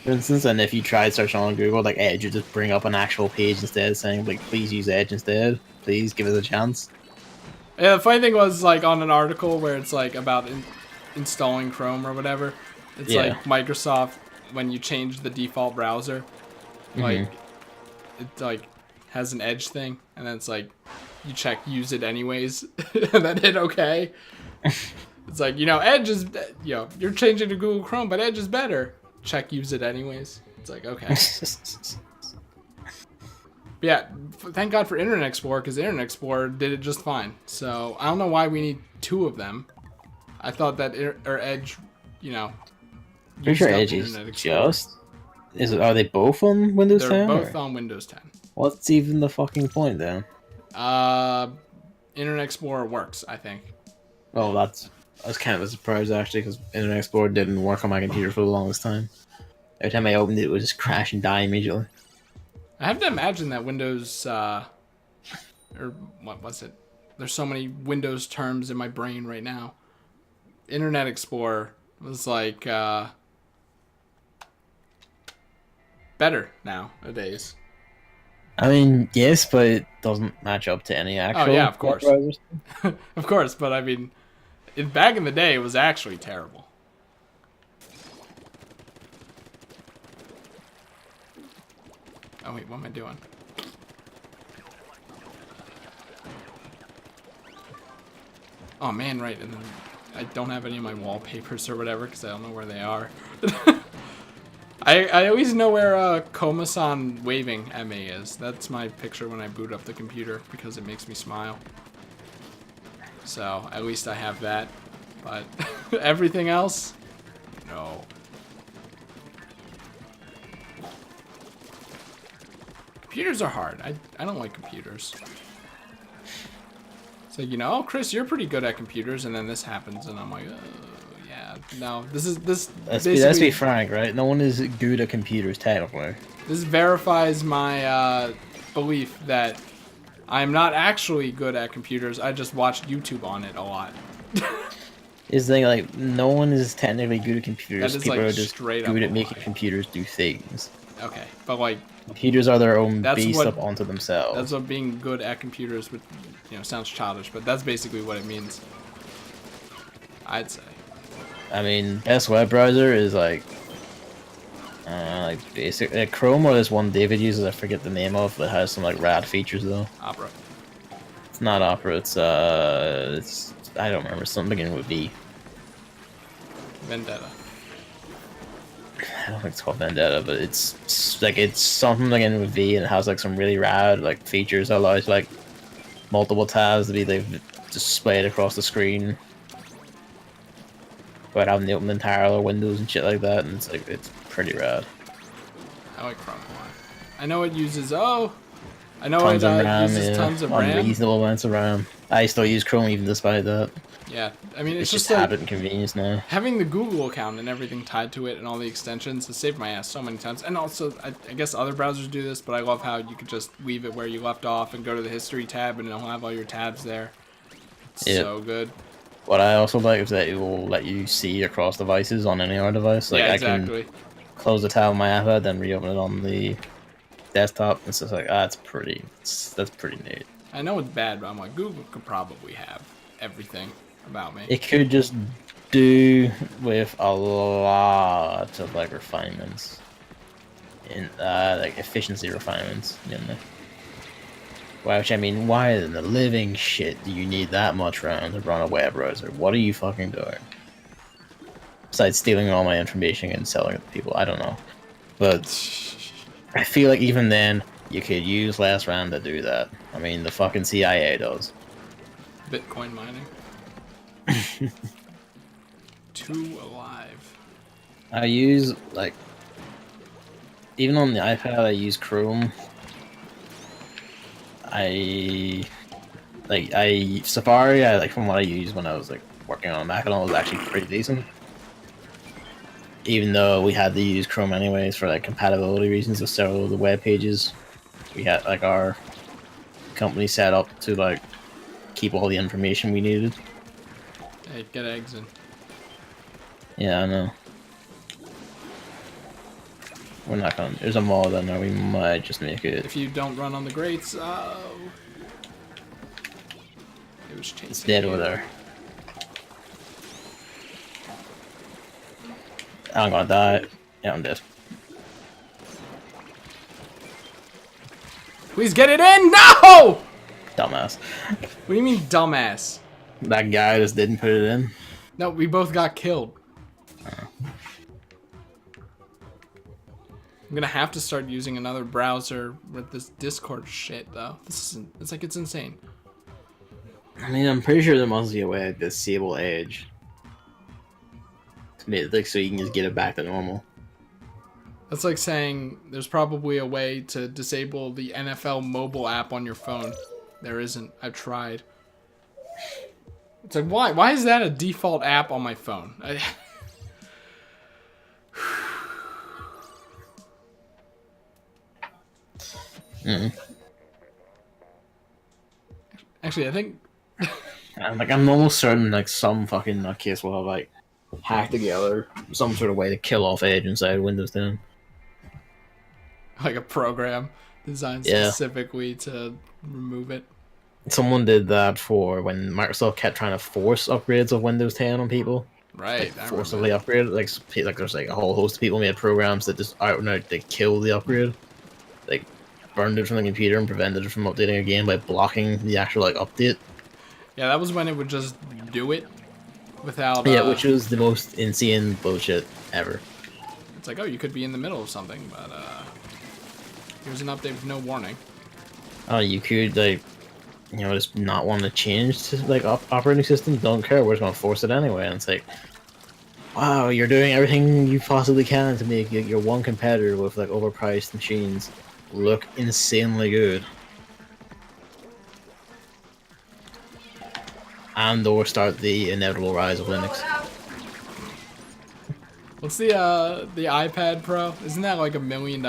for instance. And if you tried searching on Google, like Edge would just bring up an actual page instead, saying like, please use Edge instead. Please give us a chance. Yeah, the funny thing was, like, on an article where it's, like, about installing Chrome or whatever, it's, like, Microsoft, when you change the default browser, like, it, like, has an Edge thing, and then it's, like, you check use it anyways, and then hit OK. It's like, you know, Edge is, you know, you're changing to Google Chrome, but Edge is better. Check use it anyways. It's like, okay. But yeah, thank God for Internet Explorer, because Internet Explorer did it just fine. So I don't know why we need two of them. I thought that Edge, you know, pretty sure Edge is just. Are they both on Windows 10? They're both on Windows 10. What's even the fucking point then? Internet Explorer works, I think. Well, I was kind of a surprise actually, because Internet Explorer didn't work on my computer for the longest time. Every time I opened it, it would just crash and die immediately. I have to imagine that Windows, or what was it? There's so many Windows terms in my brain right now. Internet Explorer was like, better nowadays. I mean, yes, but it doesn't match up to any actual. Oh yeah, of course. Of course, but I mean, back in the day, it was actually terrible. Oh wait, what am I doing? Oh man, right, and then I don't have any of my wallpapers or whatever because I don't know where they are. I always know where Komasan waving MA is. That's my picture when I boot up the computer because it makes me smile. So at least I have that, but everything else, no. Computers are hard. I don't like computers. It's like, you know, oh, Chris, you're pretty good at computers, and then this happens, and I'm like, oh, yeah, no, let's be frank, right? No one is good at computers, technically. This verifies my belief that I'm not actually good at computers. I just watched YouTube on it a lot. Is the thing, like, no one is technically good at computers. That is, people like, are just good at making computers do things. Okay, but like computers are their own beast up onto themselves. That's what being good at computers, which, you know, sounds childish, but that's basically what it means. I'd say. I mean, best web browser is like basic Chrome, or there's one David uses. I forget the name of. That has some like rad features though. Opera. It's not Opera. It's I don't remember. Something beginning with V. Vendetta. I don't think it's called Vendetta, but it's something beginning with V, and it has like some really rad like features that allows like multiple tabs to be like displayed across the screen without having to open the entire other windows and shit like that, and it's pretty rad. I like Chrome a lot. I know it uses I know Tons it of RAM, uses yeah. tons of RAM. Unreasonable amounts of RAM. I still use Chrome even despite that. Yeah, I mean It's just like habit and convenience now. having the Google account and everything tied to it and all the extensions has saved my ass so many times. And also, I guess other browsers do this, but I love how you could just leave it where you left off and go to the history tab and it'll have all your tabs there. It's Yep. so good. What I also like is that it will let you see across devices on any other device. Like Yeah, I can exactly. close the tab on my iPad, then reopen it on the desktop. It's just like, that's pretty neat. I know it's bad, but I'm like, Google could probably have everything about me. It could just do with a lot of like refinements, in like efficiency refinements, you know. Which I mean, why in the living shit do you need that much RAM to run a web browser? What are you fucking doing? Besides stealing all my information and selling it to people, I don't know. But I feel like even then, you could use less RAM to do that. I mean, the fucking CIA does. Bitcoin mining. 2 alive. I use, like, even on the iPad, I use Chrome. Safari, from what I used when I was, like, working on a Mac and all, was actually pretty decent. Even though we had to use Chrome anyways for, like, compatibility reasons with several of the web pages. We had, like, our company set up to, like, keep all the information we needed. Hey, get eggs in. Yeah, I know. We're not gonna. There's a mall down there. We might just make it. If you don't run on the grates, it was chasing. It's dead you. over there. I'm gonna die. Yeah, I'm dead. Please get it in! No! Dumbass. What do you mean, dumbass? That guy just didn't put it in. No, we both got killed. I'm gonna have to start using another browser with this Discord shit, though. It's insane. I mean, I'm pretty sure there must be a way to disable Edge. To make it, like, so you can just get it back to normal. That's like saying there's probably a way to disable the NFL mobile app on your phone. There isn't. I've tried. It's like, why? Why is that a default app on my phone? Actually, I think... I'm almost certain, like, some fucking nutcase will have, like, hacked together some sort of way to kill off Edge inside Windows 10. Like a program designed specifically to remove it. Someone did that for when Microsoft kept trying to force upgrades of Windows 10 on people. Right. Like, forcibly upgrade. Like there's like a whole host of people made programs that just outright they kill the upgrade. Like burned it from the computer and prevented it from updating again by blocking the actual like update. Yeah, that was when it would just do it without. Yeah, which was the most insane bullshit ever. It's like, oh, you could be in the middle of something, but here's an update with no warning. Oh, you could like, you know, just not want to change to like operating system. Don't care. We're just gonna force it anyway. And it's like, wow, you're doing everything you possibly can to make your one competitor with like overpriced machines look insanely good, and or start the inevitable rise of Linux. What's the iPad Pro? Isn't that like $1 million?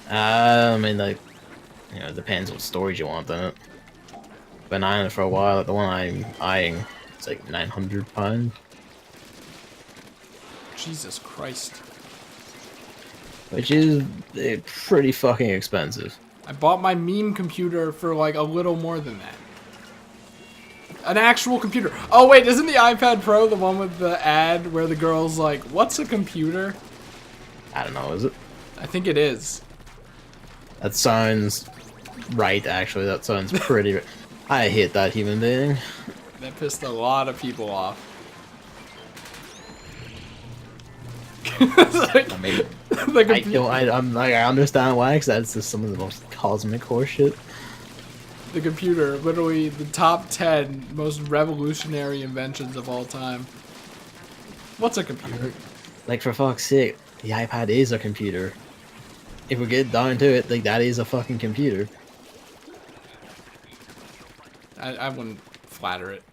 I mean, like, you know, it depends what storage you want on it. Been eyeing it for a while. Like the one I'm eyeing, it's like £900. Jesus Christ. Which is pretty fucking expensive. I bought my meme computer for like a little more than that. An actual computer. Oh wait, isn't the iPad Pro the one with the ad where the girl's like, "What's a computer?" I don't know, is it? I think it is. That sounds right, actually. That sounds pretty... I hate that human being. That pissed a lot of people off. Like, I mean, the I understand why, because that's just some of the most cosmic horseshit. The computer, literally the top 10 most revolutionary inventions of all time. What's a computer? Like, for fuck's sake, the iPad is a computer. if we get down to it, like that is a fucking computer. I wouldn't flatter it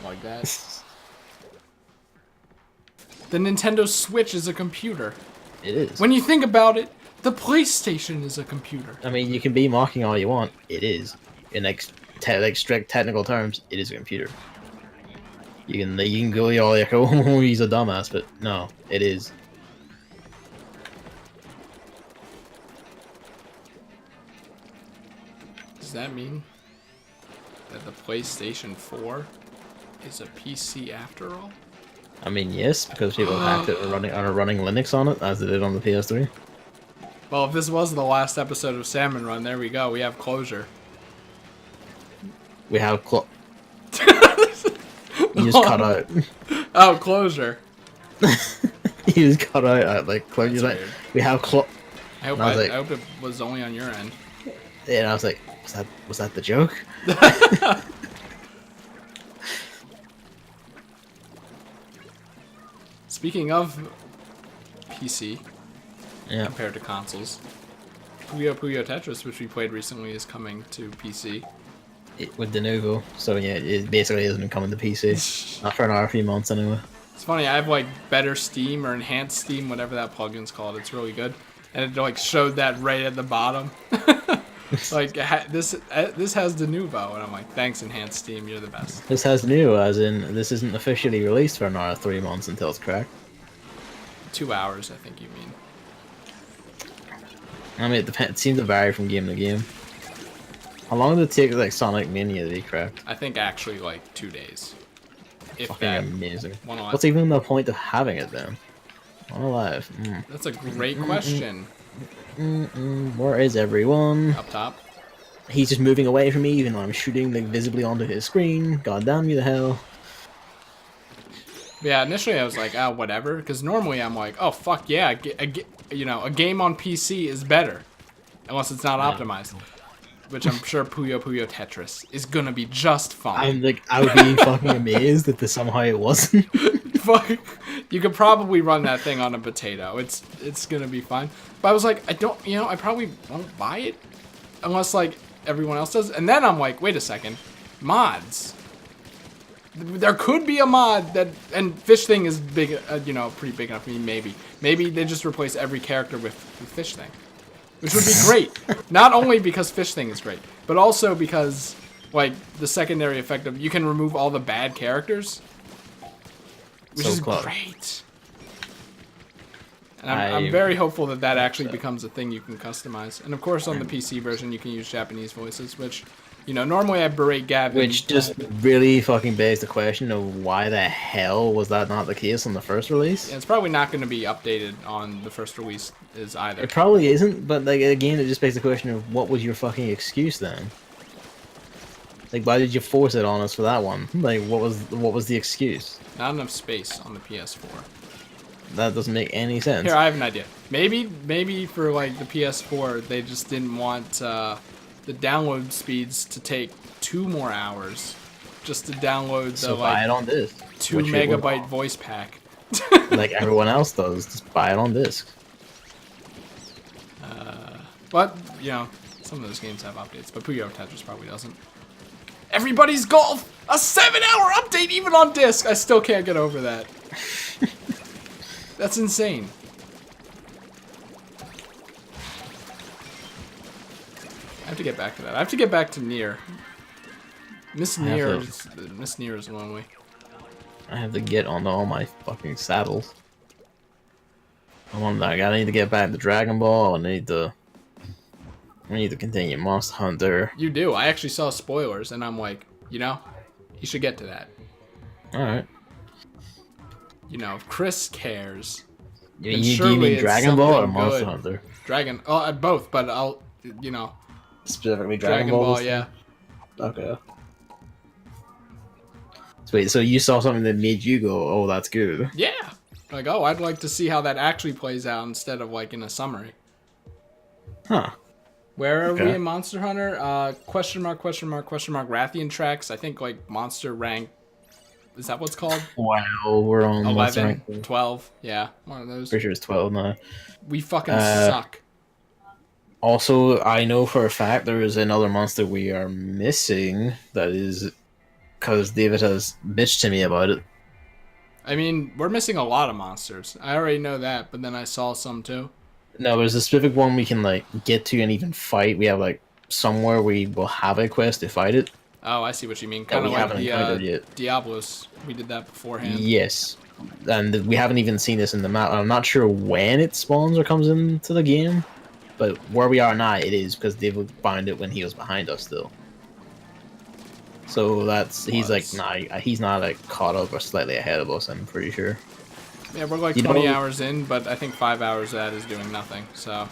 like that. The Nintendo Switch is a computer. It is. When you think about it, the PlayStation is a computer. I mean, you can be mocking all you want. It is. In like strict technical terms, it is a computer. You can go all like, oh, he's a dumbass, but no, it is. Does that mean that the PlayStation 4 is a PC after all? I mean, yes, because people hacked it and are running Linux on it, as they did on the PS3. Well, if this was the last episode of Salmon Run, there we go. We have closure. We have you just cut out. Oh, closure. You just cut out like closure. Like, we have I hope like, I hope it was only on your end. Yeah, and I was like, was that the joke? Speaking of PC, Yeah. compared to consoles, Puyo Puyo Tetris, which we played recently, is coming to PC. With the Nuvo, so yeah, it basically isn't coming to PC. Not for another few months anyway. It's funny, I have like better Steam or enhanced Steam, whatever that plugin's called. It's really good, and it like showed that right at the bottom. Like this has the Nuvo, and I'm like, thanks, enhanced Steam, you're the best. This has new, as in this isn't officially released for another 3 months until it's cracked. 2 hours, I think you mean. I mean, it seems to vary from game to game. How long did it take like Sonic Mania to be cracked? I think actually like 2 days. If Fucking that. amazing. One alive. What's even the point of having it then? One alive. That's a great question. Where is everyone? Up top. He's just moving away from me, even though I'm shooting like visibly onto his screen. God damn you the hell! Yeah, initially I was like, oh, whatever, because normally I'm like, oh, fuck yeah, a game on PC is better, unless it's not optimized, which I'm sure Puyo Puyo Tetris is gonna be just fine. I'm like, I would be fucking amazed if somehow it wasn't. Fuck, you could probably run that thing on a potato. It's gonna be fine. But I was like, I probably won't buy it unless like everyone else does. And then I'm like, wait a second, mods. There could be a mod that, and Fish Thing is big, pretty big enough for me. Maybe they just replace every character with Fish Thing, which would be great. Not only because Fish Thing is great, but also because like the secondary effect of you can remove all the bad characters, which is great. And I'm very hopeful that actually becomes a thing you can customize. And of course, on the PC version, you can use Japanese voices, which. Normally I berate Gavin. Which just really fucking begs the question of why the hell was that not the case on the first release? Yeah, it's probably not going to be updated on the first release either. It probably isn't, but like again, it just begs the question of what was your fucking excuse then? Like, why did you force it on us for that one? Like, what was the excuse? Not enough space on the PS4. That doesn't make any sense. Here, I have an idea. Maybe for like the PS4, they just didn't want the download speeds to take 2 more hours just to download the buy it on disc. 2 megabyte voice pack. Like everyone else does, just buy it on disc. But some of those games have updates, but Puyo Tetris probably doesn't. Everybody's Golf, a 7-hour update even on disc. I still can't get over that. That's insane. I have to get back to that. I have to get back to Nier. Miss Nier is lonely. I have to get onto all my fucking saddles. I need to get back to Dragon Ball. I need to continue Monster Hunter. You do. I actually saw spoilers, and I'm like, you should get to that. All right. If Chris cares. Do you mean Dragon Ball or Monster Hunter? Both, but I'll, Specifically Dragon Ball, yeah. Okay. Wait, so you saw something that made you go, oh, that's good. Yeah. Like, oh, I'd like to see how that actually plays out instead of, like, in a summary. Huh. Where are we in Monster Hunter? Question mark, Rathian tracks. I think, like, monster rank. Is that what's called? Wow, we're on 11, 12. Yeah, one of those. Pretty sure it's 12 now. We fucking suck. Also, I know for a fact there is another monster we are missing. That is because David has bitched to me about it. I mean, we're missing a lot of monsters. I already know that, but then I saw some too. No, there's a specific one we can like get to and even fight. We have like somewhere we will have a quest to fight it Oh, I see what you mean. that Kind of we like haven't the encountered yet. Diablos. We did that beforehand. Yes, and we haven't even seen this in the map. I'm not sure when it spawns or comes into the game, but where we are now, it is because David found it when he was behind us still. So he's like, Was. nah, he's not like caught up or slightly ahead of us. I'm pretty sure. Yeah, we're like You 20 know, hours in, but I think 5 hours of that is doing nothing. So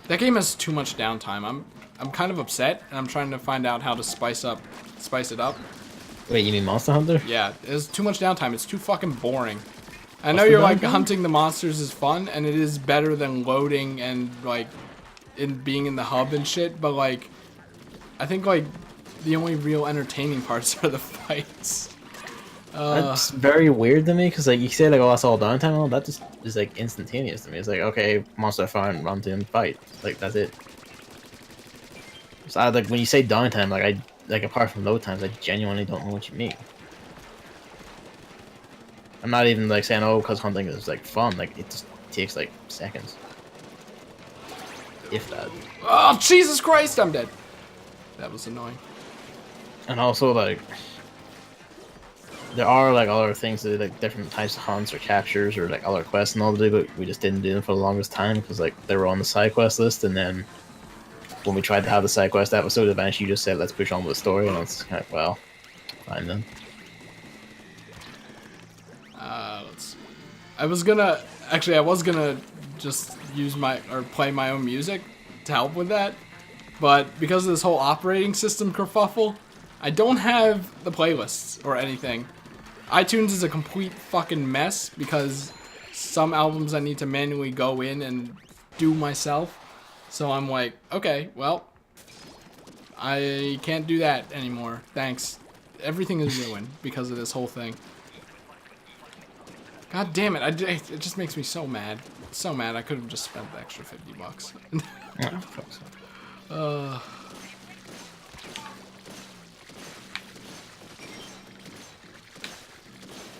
that game has too much downtime. I'm kind of upset, and I'm trying to find out how to spice it up. wait, you mean Monster Hunter? Yeah, there's too much downtime. It's too fucking boring. I know What's the you're like downtime? hunting the monsters is fun, and it is better than loading and like in being in the hub and shit. But like, I think like the only real entertaining parts are the fights. That's very weird to me because like you say like, oh, that's all downtime. All that just is like instantaneous to me. It's like, okay, monster found, run to and fight. Like that's it. So I, like when you say downtime, like I like apart from load times, I genuinely don't know what you mean. I'm not even like saying, oh, because hunting is like fun. Like it just takes like seconds, if that. Oh Jesus Christ! I'm dead. That was annoying. And also like there are like other things that like different types of hunts or captures or like other quests and all to do, but we just didn't do them for the longest time because like they were on the side quest list, and then when we tried to have the side quest episode, eventually you just said let's push on with the story, and it's kind of well, fine then. Let's see. I was gonna just use my or play my own music to help with that, but because of this whole operating system kerfuffle, I don't have the playlists or anything. iTunes is a complete fucking mess because some albums I need to manually go in and do myself. So I'm like, okay, well, I can't do that anymore. Thanks. Everything is ruined because of this whole thing. God damn it! It just makes me so mad. So mad. I could have just spent the extra $50.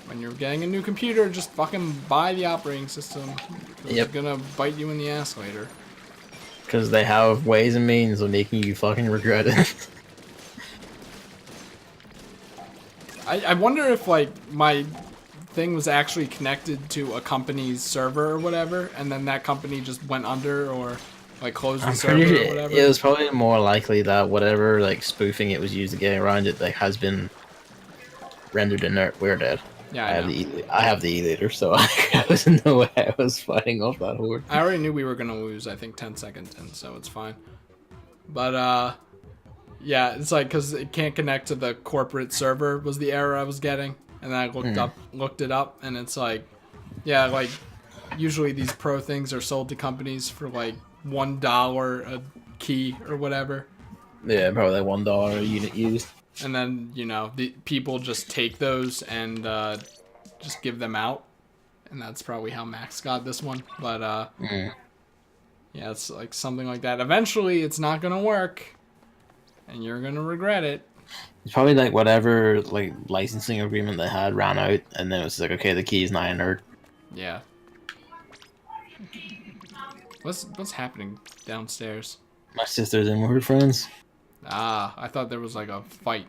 When you're getting a new computer, just fucking buy the operating system. Yep. It's gonna bite you in the ass later. Because they have ways and means of making you fucking regret it. I wonder if like my thing was actually connected to a company's server or whatever, and then that company just went under or like closed the I'm server pretty or sure whatever. it was probably more likely that whatever like spoofing it was used to get around it like has been rendered inert. We're dead. Yeah, I I have know. I have the E-liter, so I was in no way I was fighting off that horde. I already knew we were gonna lose. I think 10 seconds in, so it's fine. But yeah, it's like because it can't connect to the corporate server was the error I was getting, and then I looked it up, and it's like, yeah, like usually these pro things are sold to companies for like $1 a key or whatever, Yeah, probably like $1 a unit used. and then you know the people just take those and just give them out, and that's probably how Max got this one. But yeah, it's like something like that. Eventually, it's not gonna work. And you're gonna regret it. It's probably like whatever like licensing agreement they had ran out, and then it was like, okay, the key is now inert. Yeah. What's happening downstairs? My sister's in with her friends. Ah, I thought there was like a fight.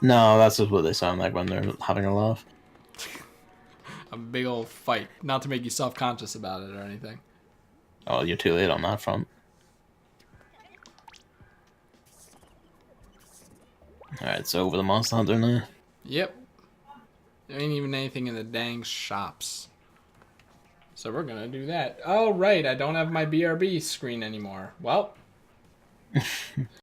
No, that's just what they sound like when they're having a laugh. A big old fight. Not to make you self-conscious about it or anything. Oh, you're too late on that front. Alright, so over the Monster Hunter now. Yep. There ain't even anything in the dang shops. So we're gonna do that. Oh, right, I don't have my BRB screen anymore. Well.